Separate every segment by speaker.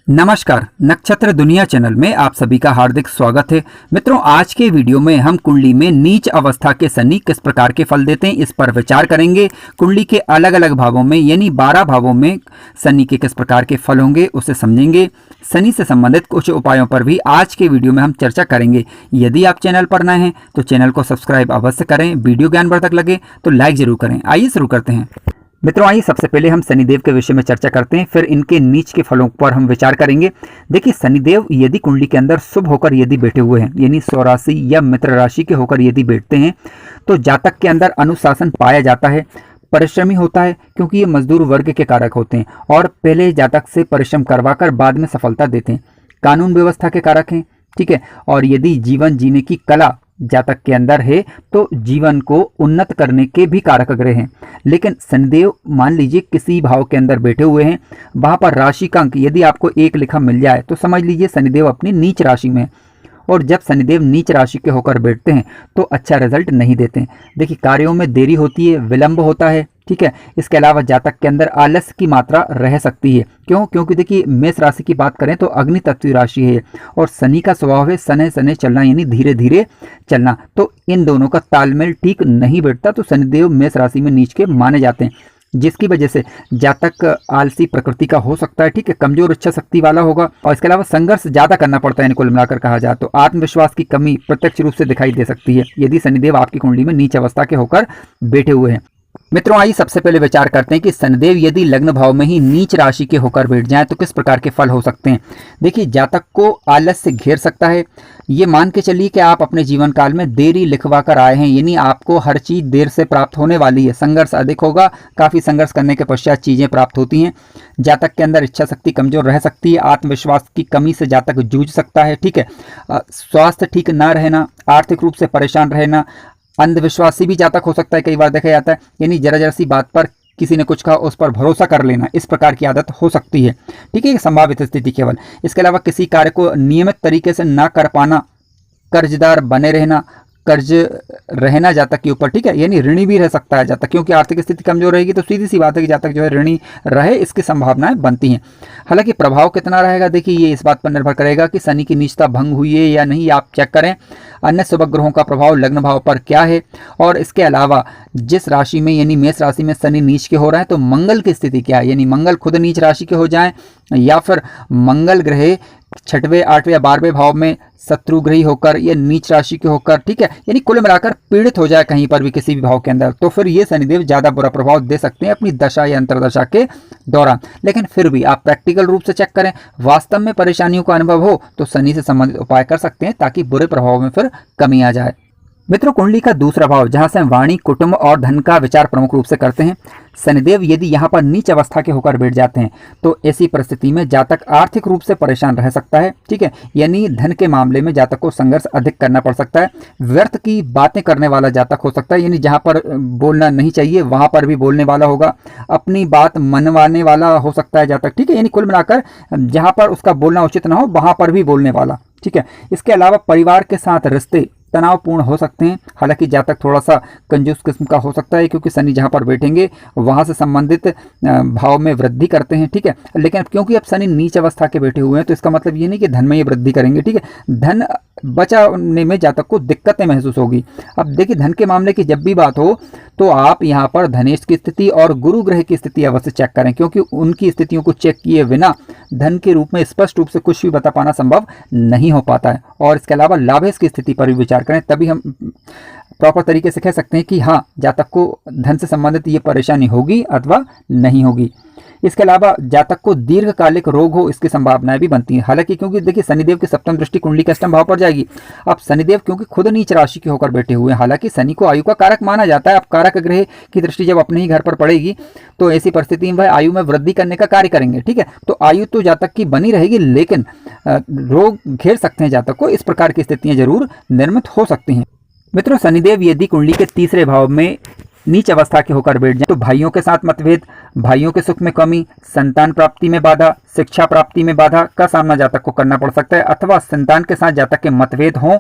Speaker 1: नमस्कार, नक्षत्र दुनिया चैनल में आप सभी का हार्दिक स्वागत है। मित्रों, आज के वीडियो में हम कुंडली में नीच अवस्था के शनि किस प्रकार के फल देते हैं इस पर विचार करेंगे। कुंडली के अलग अलग भावों में यानी 12 भावों में शनि के किस प्रकार के फल होंगे उसे समझेंगे। शनि से संबंधित कुछ उपायों पर भी आज के वीडियो में हम चर्चा करेंगे। यदि आप चैनल पर नए हैं तो चैनल को सब्सक्राइब अवश्य करें। वीडियो ज्ञानवर्धक लगे तो लाइक जरूर करें। आइए शुरू करते हैं। मित्रों, आइए सबसे पहले हम शनिदेव के विषय में चर्चा करते हैं, फिर इनके नीच के फलों पर हम विचार करेंगे। देखिए, शनिदेव यदि कुंडली के अंदर शुभ होकर यदि बैठे हुए हैं यानी स्वराशि या मित्र राशि के होकर यदि बैठते हैं तो जातक के अंदर अनुशासन पाया जाता है, परिश्रमी होता है क्योंकि ये मजदूर वर्ग के कारक होते हैं और पहले जातक से परिश्रम करवाकर बाद में सफलता देते हैं। कानून व्यवस्था के कारक हैं, ठीक है। और यदि जीवन जीने की कला जातक के अंदर है तो जीवन को उन्नत करने के भी कारक ग्रह हैं। लेकिन शनिदेव मान लीजिए किसी भाव के अंदर बैठे हुए हैं, वहां पर राशि का अंक यदि आपको 1 लिखा मिल जाए तो समझ लीजिए शनिदेव अपनी नीच राशि में है। और जब शनिदेव नीच राशि के होकर बैठते हैं तो अच्छा रिजल्ट नहीं देते हैं। देखिए, कार्यों में देरी होती है, विलंब होता है, ठीक है। इसके अलावा जातक के अंदर आलस्य की मात्रा रह सकती है। क्योंकि देखिए, मेष राशि की बात करें तो अग्नि तत्व राशि है और शनि का स्वभाव है सने सने चलना यानी धीरे धीरे चलना। तो इन दोनों का तालमेल ठीक नहीं बैठता तो शनिदेव मेष राशि में नीच के माने जाते हैं, जिसकी वजह से जातक आलसी प्रकृति का हो सकता है, ठीक है। कमजोर इच्छा शक्ति वाला होगा और इसके अलावा संघर्ष ज्यादा करना पड़ता है। कुल मिलाकर कहा जाए तो आत्मविश्वास की कमी प्रत्यक्ष रूप से दिखाई दे सकती है यदि शनिदेव आपकी कुंडली में नीच अवस्था के होकर बैठे हुए हैं। मित्रों, आइए सबसे पहले विचार करते हैं कि शनिदेव यदि लग्न भाव में ही नीच राशि के होकर बैठ जाएं तो किस प्रकार के फल हो सकते हैं। देखिए, जातक को आलस्य घेर सकता है। ये मान के चलिए कि आप अपने जीवन काल में देरी लिखवा कर आए हैं यानी आपको हर चीज देर से प्राप्त होने वाली है। संघर्ष अधिक होगा, काफी संघर्ष करने के पश्चात चीजें प्राप्त होती हैं। जातक के अंदर इच्छा शक्ति कमजोर रह सकती है, आत्मविश्वास की कमी से जातक जूझ सकता है, ठीक है। स्वास्थ्य ठीक ना रहना, आर्थिक रूप से परेशान रहना, अंधविश्वासी भी जातक हो सकता है, कई बार देखा जाता है यानी जरा जरा सी बात पर किसी ने कुछ कहा उस पर भरोसा कर लेना, इस प्रकार की आदत हो सकती है, ठीक है। संभावित स्थिति केवल। इसके अलावा किसी कार्य को नियमित तरीके से ना कर पाना, कर्जदार बने रहना, कर्ज रहना जातक के ऊपर, ठीक है। यानी ऋणी भी रह सकता है जातक, क्योंकि आर्थिक स्थिति कमजोर रहेगी तो सीधी सी बात है कि जातक जो है ऋणी रहे, इसकी संभावनाएं बनती हैं। हालांकि प्रभाव कितना रहेगा देखिए, ये इस बात पर निर्भर करेगा कि शनि की नीचता भंग हुई है या नहीं, आप चेक करें। अन्य शुभ ग्रहों का प्रभाव लग्न भाव पर क्या है और इसके अलावा जिस राशि में यानी मेष राशि में शनि नीच के हो रहा है तो मंगल की स्थिति क्या है, यानी मंगल खुद नीच राशि के हो जाएं या फिर मंगल ग्रह 6वें 8वें या 12वें भाव में शत्रु ग्रही होकर या नीच राशि के होकर, ठीक है, यानी कुल मिलाकर पीड़ित हो जाए कहीं पर भी किसी भी भाव के अंदर, तो फिर ये शनिदेव ज्यादा बुरा प्रभाव दे सकते हैं अपनी दशा या अंतरदशा के दौरान। लेकिन फिर भी आप प्रैक्टिकल रूप से चेक करें, वास्तव में परेशानियों का अनुभव हो तो शनि से संबंधित उपाय कर सकते हैं ताकि बुरे प्रभाव में फिर कमी आ जाए। मित्रों, कुंडली का दूसरा भाव जहां से हम वाणी, कुटुंब और धन का विचार प्रमुख रूप से करते हैं, शनिदेव यदि यहां पर नीच अवस्था के होकर बैठ जाते हैं तो ऐसी परिस्थिति में जातक आर्थिक रूप से परेशान रह सकता है, ठीक है। यानी धन के मामले में जातक को संघर्ष अधिक करना पड़ सकता है। व्यर्थ की बातें करने वाला जातक हो सकता है, यानी जहां पर बोलना नहीं चाहिए वहां पर भी बोलने वाला होगा। अपनी बात मनवाने वाला हो सकता है जातक, ठीक है। यानी कुल मिलाकर जहां पर उसका बोलना उचित ना हो वहां पर भी बोलने वाला, ठीक है। इसके अलावा परिवार के साथ रिश्ते तनावपूर्ण हो सकते हैं। हालांकि जातक थोड़ा सा कंजूस किस्म का हो सकता है क्योंकि शनि जहां पर बैठेंगे वहां से संबंधित भाव में वृद्धि करते हैं, ठीक है। लेकिन क्योंकि अब शनि नीच अवस्था के बैठे हुए हैं तो इसका मतलब ये नहीं कि धन में ये वृद्धि करेंगे, ठीक है। धन बचाने में जातक को दिक्कतें महसूस होगी। अब देखिए, धन के मामले की जब भी बात हो तो आप यहाँ पर धनेश की स्थिति और गुरु ग्रह की स्थिति अवश्य चेक करें, क्योंकि उनकी स्थितियों को चेक किए बिना धन के रूप में स्पष्ट रूप से कुछ भी बता पाना संभव नहीं हो पाता है। और इसके अलावा लाभेश की स्थिति पर भी विचार करें, तभी हम प्रॉपर तरीके से कह सकते हैं कि हाँ, जातक को धन से संबंधित ये परेशानी होगी अथवा नहीं होगी। इसके अलावा जातक को दीर्घकालिक रोग हो इसकी संभावनाएं भी बनती हैं। हालांकि क्योंकि देखिए, शनिदेव की सप्तम दृष्टि कुंडली के अष्टम भाव पर जाएगी। अब शनिदेव क्योंकि खुद नीच राशि के होकर बैठे हुए हैं, हालांकि शनि को आयु का कारक माना जाता है। अब कारक ग्रह की दृष्टि जब अपने ही घर पर पड़ेगी तो ऐसी परिस्थिति में वह आयु में वृद्धि करने का कार्य करेंगे, ठीक है। तो आयु तो जातक की बनी रहेगी लेकिन रोग घेर सकते हैं जातक को। इस प्रकार की स्थितियां जरूर निर्मित हो सकती हैं। मित्रों, शनिदेव यदि कुंडली के तीसरे भाव में नीच अवस्था के होकर बैठ जाए तो भाइयों के साथ मतभेद, भाइयों के सुख में कमी, संतान प्राप्ति में बाधा, शिक्षा प्राप्ति में बाधा का सामना जातक को करना पड़ सकता है, अथवा संतान के साथ जातक के मतभेद हों,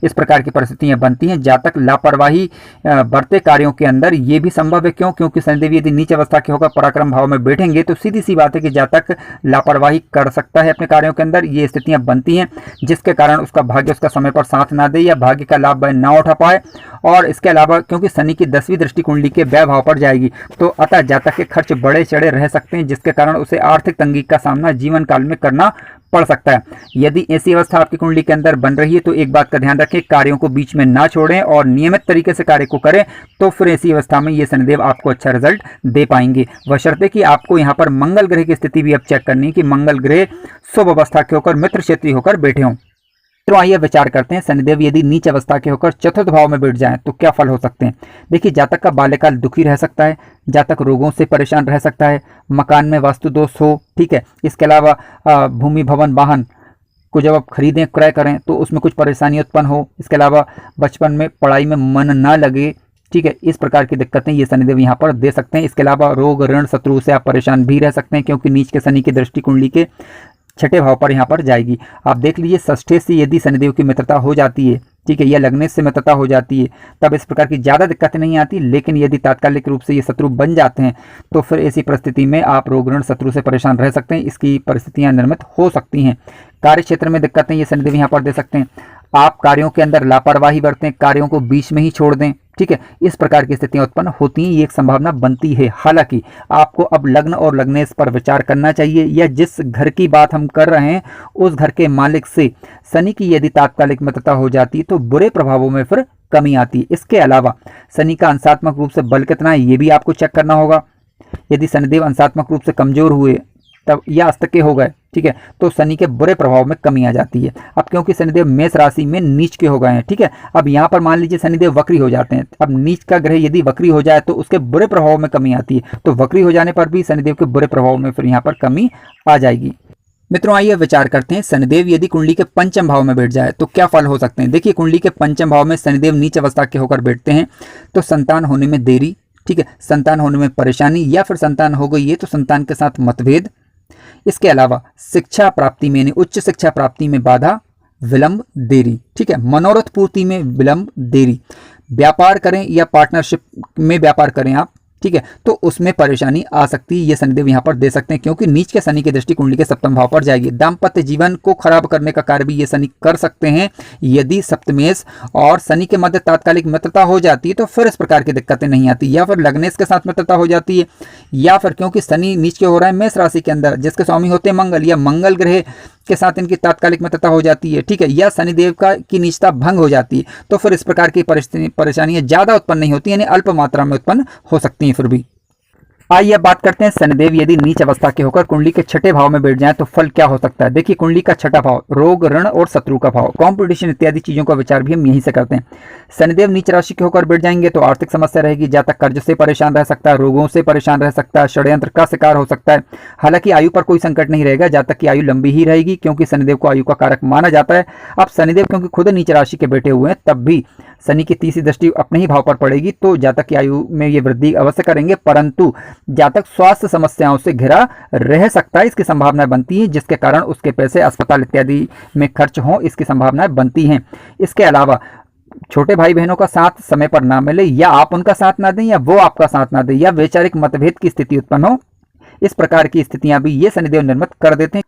Speaker 1: इस प्रकार की परिस्थितियां बनती हैं। जातक लापरवाही बढ़ते कार्यों के अंदर ये भी संभव है। क्यों? क्योंकि शनिदेव यदि नीच अवस्था के होकर पराक्रम भाव में बैठेंगे तो सीधी सी बात है कि जातक लापरवाही कर सकता है अपने कार्यों के अंदर। ये स्थितियां बनती हैं जिसके कारण उसका भाग्य उसका समय पर साथ ना दे या भाग्य का लाभ वह ना उठा पाए। और इसके अलावा क्योंकि शनि की 10वीं दृष्टि कुंडली के व्यय भाव पर जाएगी तो अतः जातक के खर्च बड़े चढ़े रह सकते हैं, जिसके कारण उसे आर्थिक तंगी का सामना जीवन काल में करना पड़ सकता है। यदि ऐसी अवस्था आपकी कुंडली के अंदर बन रही है तो एक बात का ध्यान रखें, कार्यों को बीच में ना छोड़ें और नियमित तरीके से कार्य को करें, तो फिर ऐसी अवस्था में ये शनिदेव आपको अच्छा रिजल्ट दे पाएंगे। बशर्ते कि आपको यहाँ पर मंगल ग्रह की स्थिति भी अब चेक करनी है कि मंगल ग्रह शुभ अवस्था के होकर मित्र क्षेत्रीय होकर बैठे हों। तो आइए विचार करते हैं, शनिदेव यदि नीच अवस्था के होकर चतुर्थ भाव में बैठ जाएं तो क्या फल हो सकते हैं। देखिए, जातक का बाल्यकाल दुखी रह सकता है, जातक रोगों से परेशान रह सकता है, मकान में वास्तु दोष हो, ठीक है। इसके अलावा भूमि भवन वाहन को जब आप खरीदें क्रय करें तो उसमें कुछ परेशानी उत्पन्न हो। इसके अलावा बचपन में पढ़ाई में मन ना लगे, ठीक है। इस प्रकार की दिक्कतें ये शनिदेव यहाँ पर दे सकते हैं। इसके अलावा रोग ऋण शत्रु से आप परेशान भी रह सकते हैं, क्योंकि नीच के शनि की दृष्टि कुंडली के छठे भाव पर यहाँ पर जाएगी। आप देख लीजिए, षष्ठे से यदि शनिदेव की मित्रता हो जाती है, ठीक है, या लग्नेश से मित्रता हो जाती है, तब इस प्रकार की ज़्यादा दिक्कतें नहीं आती। लेकिन यदि तात्कालिक रूप से ये शत्रु बन जाते हैं तो फिर ऐसी परिस्थिति में आप रोग ऋण शत्रु से परेशान रह सकते हैं। इसकी परिस्थितियां निर्मित हो सकती हैं। कार्य क्षेत्र में दिक्कतें ये शनिदेव यहाँ पर दे सकते हैं। आप कार्यों के अंदर लापरवाही बरतें, कार्यों को बीच में ही छोड़ दें, ठीक है। इस प्रकार की स्थितियां उत्पन्न होती हैं, ये एक संभावना बनती है। हालांकि आपको अब लग्न और लग्नेश पर विचार करना चाहिए, या जिस घर की बात हम कर रहे हैं उस घर के मालिक से शनि की यदि तात्कालिक मित्रता हो जाती है तो बुरे प्रभावों में फिर कमी आती है। इसके अलावा शनि का अंशात्मक रूप से बल कितना है ये भी आपको चेक करना होगा। यदि शनिदेव अंशात्मक रूप से कमजोर हुए तब या अस्त के हो गए, ठीक है, तो शनि के बुरे प्रभाव में कमी आ जाती है। अब क्योंकि शनिदेव मेष राशि में नीच के हो गए हैं, ठीक है, अब यहाँ पर मान लीजिए शनिदेव वक्री हो जाते हैं। अब नीच का ग्रह यदि वक्री हो जाए तो उसके बुरे प्रभाव में कमी आती है, तो वक्री हो जाने पर भी शनिदेव के बुरे प्रभाव में फिर यहाँ पर कमी आ जाएगी। मित्रों, आइए विचार करते हैं, शनिदेव यदि कुंडली के पंचम भाव में बैठ जाए तो क्या फल हो सकते हैं। देखिए, कुंडली के पंचम भाव में शनिदेव नीच अवस्था के होकर बैठते हैं तो संतान होने में देरी, ठीक है, संतान होने में परेशानी, या फिर संतान हो गई है तो संतान के साथ मतभेद। इसके अलावा शिक्षा प्राप्ति में यानी उच्च शिक्षा प्राप्ति में बाधा, विलंब, देरी, ठीक है, मनोरथ पूर्ति में विलंब, देरी, व्यापार करें या पार्टनरशिप में व्यापार करें आप, ठीक है, तो उसमें परेशानी आ सकती है। ये शनिदेव यहाँ पर दे सकते हैं, क्योंकि नीच के शनि की दृष्टि कुंडली के सप्तम भाव पर जाएगी। दाम्पत्य जीवन को खराब करने का कार्य भी ये शनि कर सकते हैं। यदि सप्तमेश और शनि के मध्य तात्कालिक मित्रता हो जाती है तो फिर इस प्रकार की दिक्कतें नहीं आती, या फिर लग्नेश के साथ मित्रता हो जाती है, या फिर क्योंकि शनि नीच के हो रहा है मेष राशि के अंदर जिसके स्वामी होते हैं मंगल, या मंगल ग्रह के साथ इनकी तात्कालिक मित्रता हो जाती है, ठीक है, या शनिदेव की नीचता भंग हो जाती है, तो फिर इस प्रकार की परेशानियां ज्यादा उत्पन्न नहीं होती, यानी अल्प मात्रा में उत्पन्न हो सकती हैं फिर भी। आइए अब बात करते हैं, शनिदेव यदि नीच अवस्था के होकर कुंडली के छठे भाव में बैठ जाए तो फल क्या हो सकता है। देखिए, कुंडली का छठा भाव रोग ऋण और शत्रु का भाव, कॉम्पिटिशन इत्यादि चीजों का विचार भी हम यहीं से करते हैं। शनिदेव नीच राशि के होकर बैठ जाएंगे तो आर्थिक समस्या रहेगी, जातक कर्ज से परेशान रह सकता है, रोगों से परेशान रह सकता है, षड्यंत्र का शिकार हो सकता है। हालांकि आयु पर कोई संकट नहीं रहेगा, जातक की आयु लंबी ही रहेगी, क्योंकि शनिदेव को आयु का कारक माना जाता है। अब शनिदेव क्योंकि खुद नीच राशि के बैठे हुए हैं, तब भी शनि की तीसरी दृष्टि अपने ही भाव पर पड़ेगी, तो जातक की आयु में ये वृद्धि अवश्य करेंगे, परंतु जातक स्वास्थ्य समस्याओं से घिरा रह सकता है, इसकी संभावना बनती है, जिसके कारण उसके पैसे अस्पताल इत्यादि में खर्च हों, इसकी संभावनाएं बनती हैं। इसके अलावा छोटे भाई बहनों का साथ समय पर ना मिले, या आप उनका साथ ना दें या वो आपका साथ ना दें, या वैचारिक मतभेद की स्थिति उत्पन्न हो, इस प्रकार की स्थितियां भी ये शनिदेव निर्मित कर देते हैं।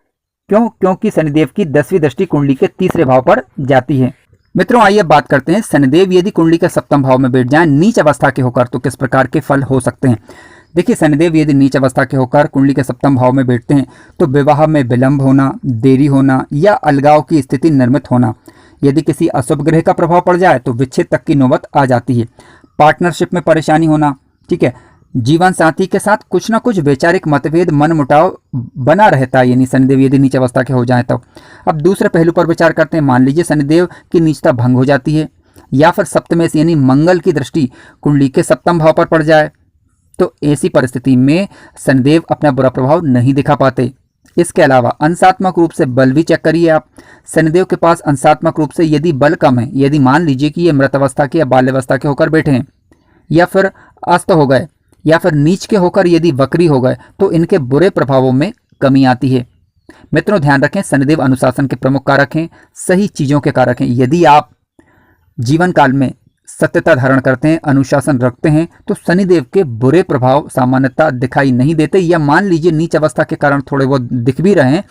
Speaker 1: क्यों? क्योंकि शनिदेव की 10वीं दृष्टि कुंडली के तीसरे भाव पर जाती है। मित्रों, आइए बात करते हैं, शनिदेव यदि कुंडली के सप्तम भाव में बैठ जाएं नीच अवस्था के होकर तो किस प्रकार के फल हो सकते हैं। देखिए, शनिदेव यदि नीच अवस्था के होकर कुंडली के सप्तम भाव में बैठते हैं तो विवाह में विलंब होना, देरी होना, या अलगाव की स्थिति निर्मित होना। यदि किसी अशुभ ग्रह का प्रभाव पड़ जाए तो विच्छेद तक की नौबत आ जाती है। पार्टनरशिप में परेशानी होना, ठीक है, जीवन साथी के साथ कुछ ना कुछ वैचारिक मतभेद, मन मुटाव बना रहता है, यानी शनिदेव यदि नीच अवस्था के हो जाए तो। अब दूसरे पहलू पर विचार करते हैं, मान लीजिए शनिदेव की नीचता भंग हो जाती है, या फिर सप्तमेश यानी मंगल की दृष्टि कुंडली के सप्तम भाव पर पड़ जाए, तो ऐसी परिस्थिति में शनिदेव अपना बुरा प्रभाव नहीं दिखा पाते। इसके अलावा अंशात्मक रूप से बल भी चेक करिए आप। शनिदेव के पास अंशात्मक रूप से यदि बल कम है, यदि मान लीजिए कि ये मृत अवस्था के या बाल्यावस्था के होकर बैठे हैं, या फिर अस्त हो गए, या फिर नीच के होकर यदि वक्री हो गए तो इनके बुरे प्रभावों में कमी आती है। मित्रों ध्यान रखें, शनिदेव अनुशासन के प्रमुख कारक हैं, सही चीजों के कारक हैं। यदि आप जीवन काल में सत्यता धारण करते हैं, अनुशासन रखते हैं, तो शनिदेव के बुरे प्रभाव सामान्यतः दिखाई नहीं देते, या मान लीजिए नीच अवस्था के कारण थोड़े बहुत दिख भी रहे हैं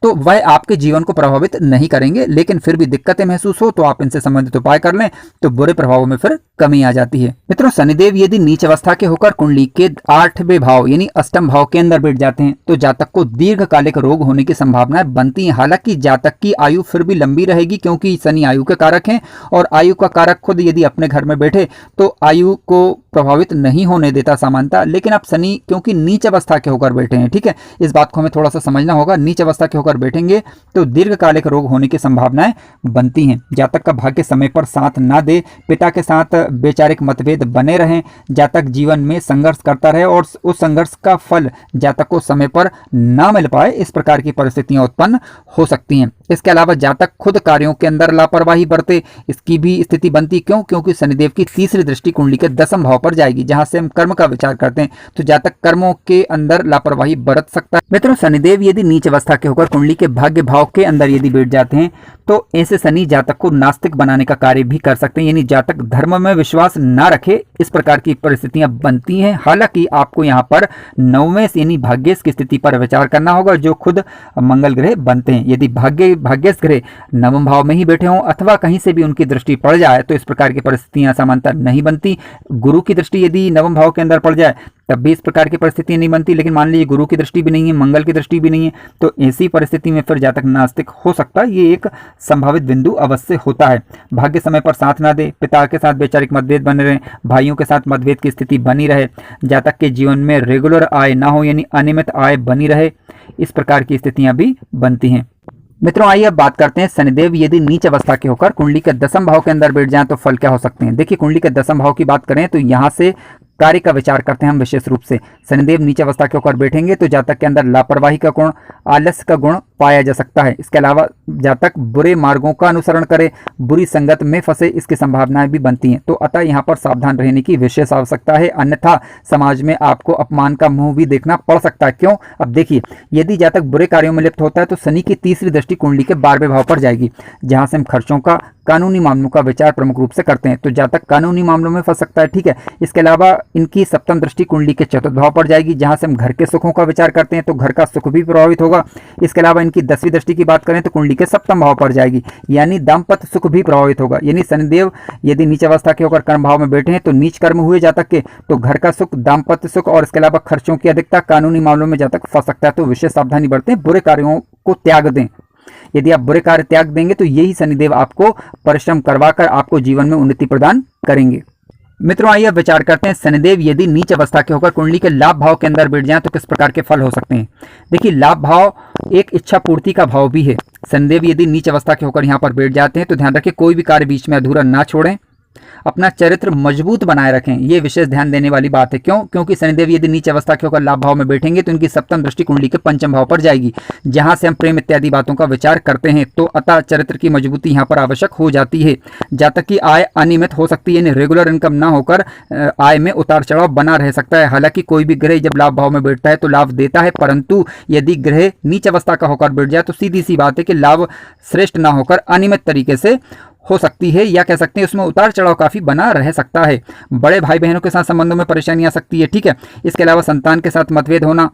Speaker 1: तो वह आपके जीवन को प्रभावित नहीं करेंगे, लेकिन फिर भी दिक्कतें महसूस हो तो आप इनसे संबंधित उपाय कर लें तो बुरे प्रभावों में फिर कमी आ जाती है। मित्रों शनिदेव यदि नीच अवस्था के होकर कुंडली के 8वें भाव यानी अष्टम भाव के अंदर बैठ जाते हैं तो जातक को दीर्घकालिक रोग होने की संभावनाएं बनती हैं। हालांकि जातक की आयु फिर भी लंबी रहेगी, क्योंकि शनि आयु के कारक हैं और आयु का कारक खुद यदि अपने घर में बैठे तो आयु को प्रभावित नहीं होने देता सामान्यतः। लेकिन अब शनि क्योंकि नीच अवस्था के होकर बैठे हैं, ठीक है, इस बात को हमें थोड़ा सा समझना होगा। नीच अवस्था के होकर बैठेंगे तो दीर्घकालिक रोग होने की संभावनाएं बनती हैं। जातक का भाग्य समय पर साथ ना दे, पिता के साथ वैचारिक मतभेद बने रहें, जातक जीवन में संघर्ष करता रहे और उस संघर्ष का फल जातक को समय पर ना मिल पाए, इस प्रकार की परिस्थितियां उत्पन्न हो सकती हैं। इसके अलावा जातक खुद कार्यों के अंदर लापरवाही बरते, इसकी भी स्थिति बनती। क्यों? क्योंकि शनिदेव की तीसरी दृष्टि कुंडली के 10वें भाव पर जाएगी, जहां से हम कर्म का विचार करते हैं, तो जातक कर्मों के अंदर लापरवाही बरत सकता है। मित्रों शनिदेव यदि नीच अवस्था के होकर कुंडली के भाग्य भाव के अंदर यदि बैठ जाते हैं तो ऐसे शनि जातक को नास्तिक बनाने का कार्य भी कर सकते हैं, यानी जातक धर्म में विश्वास ना रखे, इस प्रकार की परिस्थितियां बनती हैं। हालांकि आपको यहाँ पर नवमेश यानी भाग्येश की स्थिति पर विचार करना होगा, जो खुद मंगल ग्रह बनते हैं। यदि भाग्येश ग्रह नवम भाव में ही बैठे हों अथवा कहीं से भी उनकी दृष्टि पड़ जाए तो इस प्रकार की परिस्थितियां सामान्यतः नहीं बनती। गुरु की दृष्टि यदि नवम भाव के अंदर पड़ जाए तब भी इस प्रकार की परिस्थितियां नहीं बनती। लेकिन मान लीजिए गुरु की दृष्टि भी नहीं है, मंगल की दृष्टि भी नहीं है, तो ऐसी परिस्थिति में फिर जातक नास्तिक हो सकता है। ये एक संभावित बिंदु अवश्य होता है। भाग्य समय पर साथ ना दे, पिता के साथ वैचारिक मतभेद बने रहे, भाइयों के साथ मतभेद की स्थिति बनी रहे, जातक के जीवन में रेगुलर आय ना हो यानी अनियमित आय बनी रहे, इस प्रकार की स्थितियां भी बनती हैं। मित्रों आइए अब बात करते हैं शनिदेव यदि नीच अवस्था के होकर कुंडली के 10वें भाव के अंदर बैठ जाएं तो फल क्या हो सकते हैं। देखिए कुंडली के 10वें भाव की बात करें तो यहाँ से कार्य का विचार करते हैं हम विशेष रूप से। शनिदेव नीच अवस्था के होकर बैठेंगे तो जातक के अंदर लापरवाही का गुण, आलस्य का गुण पाया जा सकता है। इसके अलावा जातक बुरे मार्गों का अनुसरण करे, बुरी संगत में फंसे, इसकी संभावनाएं भी बनती हैं। तो अतः यहाँ पर सावधान रहने की विशेष आवश्यकता है, अन्यथा समाज में आपको अपमान का मुंह भी देखना पड़ सकता है। क्यों? अब देखिए यदि जातक बुरे कार्यों में लिप्त होता है तो शनि की तीसरी दृष्टि कुंडली के 12वें भाव पर जाएगी, जहां से हम खर्चों का, कानूनी मामलों का विचार प्रमुख रूप से करते हैं, तो जातक कानूनी मामलों में फंस सकता है। ठीक है, इसके अलावा इनकी सप्तम दृष्टि कुंडली के 4th भाव पर जाएगी, जहां से हम घर के सुखों का विचार करते हैं, तो घर का सुख भी प्रभावित होगा। इसके अलावा इनकी 10वीं दृष्टि की बात करें तो कुंडली के 7वें भाव पर जाएगी, यानी दाम्पत्य सुख भी प्रभावित होगा। यानी शनिदेव यदि नीच अवस्था के होकर कर्म भाव में बैठे हैं तो नीच कर्म हुए जातक के, तो घर का सुख, दाम्पत्य सुख और इसके अलावा खर्चों की अधिकता, कानूनी मामलों में जातक फंस सकता है। तो विशेष सावधानी बरतें, बुरे कार्यों को त्याग दें। यदि आप बुरे कार्य त्याग देंगे तो यही शनिदेव आपको परिश्रम करवाकर आपको जीवन में उन्नति प्रदान करेंगे। मित्रों आइए अब विचार करते हैं शनिदेव यदि नीच अवस्था के होकर कुंडली के लाभ भाव के अंदर बैठ जाएं तो किस प्रकार के फल हो सकते हैं। देखिए लाभ भाव एक इच्छा पूर्ति का भाव भी है। शनिदेव यदि नीच अवस्था के होकर यहाँ पर बैठ जाते हैं तो ध्यान रखें कोई भी कार्य बीच में अधूरा ना छोड़ें, अपना चरित्र मजबूत बनाए रखें, ये विशेष ध्यान देने वाली बात है। क्यों? क्योंकि शनिदेव यदि नीच अवस्था के होकर लाभ भाव में बैठेंगे तो इनकी सप्तम दृष्टि कुंडली के 5वें भाव पर जाएगी, जहां से हम प्रेम इत्यादि बातों का विचार करते हैं, तो अतः चरित्र की मजबूती यहाँ पर आवश्यक हो जाती है। जातक की आय अनियमित हो सकती है, यानी रेगुलर इनकम ना होकर आय में उतार चढ़ाव बना रह सकता है। हालांकि कोई भी ग्रह जब लाभ भाव में बैठता है तो लाभ देता है, परंतु यदि ग्रह नीच अवस्था का होकर बैठ जाए तो सीधी सी बात है कि लाभ श्रेष्ठ ना होकर अनियमित तरीके से हो सकती है, या कह सकते हैं उसमें उतार चढ़ाव काफी बना रह सकता है। बड़े भाई बहनों के साथ संबंधों में परेशानी आ सकती है। ठीक है, इसके अलावा संतान के साथ मतभेद होना,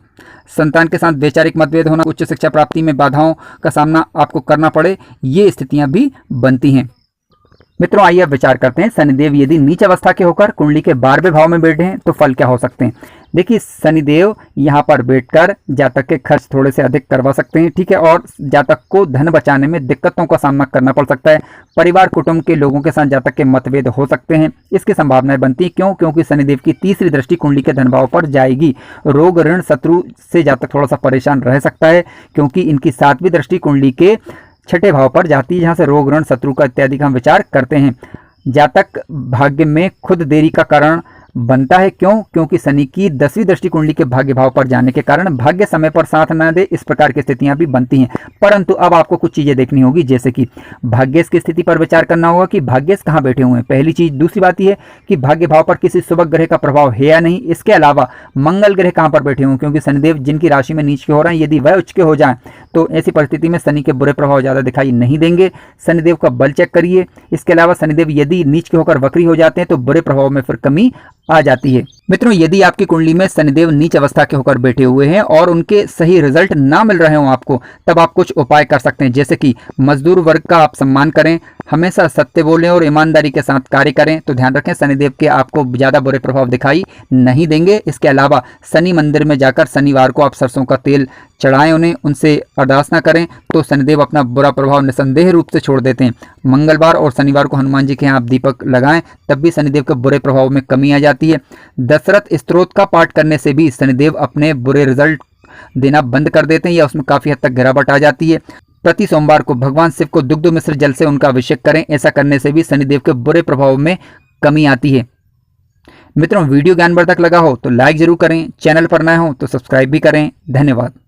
Speaker 1: संतान के साथ वैचारिक मतभेद होना, उच्च शिक्षा प्राप्ति में बाधाओं का सामना आपको करना पड़े, ये स्थितियां भी बनती हैं। मित्रों आइए अब विचार करते हैं शनिदेव यदि नीच अवस्था के होकर कुंडली के 12वें भाव में बैठे हैं तो फल क्या हो सकते हैं। देखिए शनिदेव यहाँ पर बैठकर जातक के खर्च थोड़े से अधिक करवा सकते हैं। ठीक है, और जातक को धन बचाने में दिक्कतों का सामना करना पड़ सकता है। परिवार कुटुंब के लोगों के साथ जातक के मतभेद हो सकते हैं, इसकी संभावनाएं बनती है। क्यों? क्योंकि शनिदेव की तीसरी दृष्टि कुंडली के धन भाव पर जाएगी। रोग, ऋण, शत्रु से जातक थोड़ा सा परेशान रह सकता है, क्योंकि इनकी 7वीं दृष्टि कुंडली के 6ठे भाव पर जाती है, जहां से रोग, ऋण, शत्रु का इत्यादि का हम विचार करते हैं। जातक भाग्य में खुद देरी का कारण बनता है। क्यों? क्योंकि शनि की 10वीं दृष्टि कुंडली के भाग्य भाव पर जाने के कारण भाग्य समय पर साथ न दे, इस प्रकार की स्थितियां भी बनती हैं। परंतु अब आपको कुछ चीजें देखनी होगी, जैसे कि भाग्येश की स्थिति पर विचार करना होगा कि भाग्येश कहाँ बैठे हुए हैं, पहली चीज। दूसरी बात यह है कि भाग्य भाव पर किसी शुभ ग्रह का प्रभाव है या नहीं। इसके अलावा मंगल ग्रह कहाँ पर बैठे हुए, क्योंकि शनिदेव जिनकी राशि में नीच के हो रहे हैं, यदि वह उच्च के हो जाए तो ऐसी परिस्थिति में शनि के बुरे प्रभाव ज्यादा दिखाई नहीं देंगे। शनिदेव का बल चेक करिए। इसके अलावा शनिदेव यदि नीच के होकर वक्री हो जाते हैं तो बुरे प्रभाव में फिर कमी आ जाती है। मित्रों, यदि आपकी कुंडली में शनिदेव नीच अवस्था के होकर बैठे हुए हैं और उनके सही रिजल्ट ना मिल रहे हो आपको, तब आप कुछ उपाय कर सकते हैं, जैसे कि मजदूर वर्ग का आप सम्मान करें, हमेशा सत्य बोलें और ईमानदारी के साथ कार्य करें। तो ध्यान रखें, शनिदेव के आपको ज्यादा बुरे प्रभाव दिखाई नहीं देंगे। इसके अलावा शनि मंदिर में जाकर शनिवार को आप सरसों का तेल चढ़ाएं, उन्हें उनसे अरदास करें तो शनिदेव अपना बुरा प्रभाव निसंदेह रूप से छोड़ देते हैं। मंगलवार और शनिवार को हनुमान जी के यहाँ आप दीपक लगाएं, तब भी शनिदेव के बुरे प्रभाव में कमी आ जाती है। दशरथ स्तोत्र का पाठ करने से भी शनिदेव अपने बुरे रिजल्ट देना बंद कर देते हैं या उसमें काफी हद तक गिरावट आ जाती है। प्रति सोमवार को भगवान शिव को दुग्ध मिश्र जल से उनका अभिषेक करें, ऐसा करने से भी शनिदेव के बुरे प्रभाव में कमी आती है। मित्रों, वीडियो ज्ञानवर्धक लगा हो तो लाइक जरूर करें, चैनल पर नए हो तो सब्सक्राइब भी करें। धन्यवाद।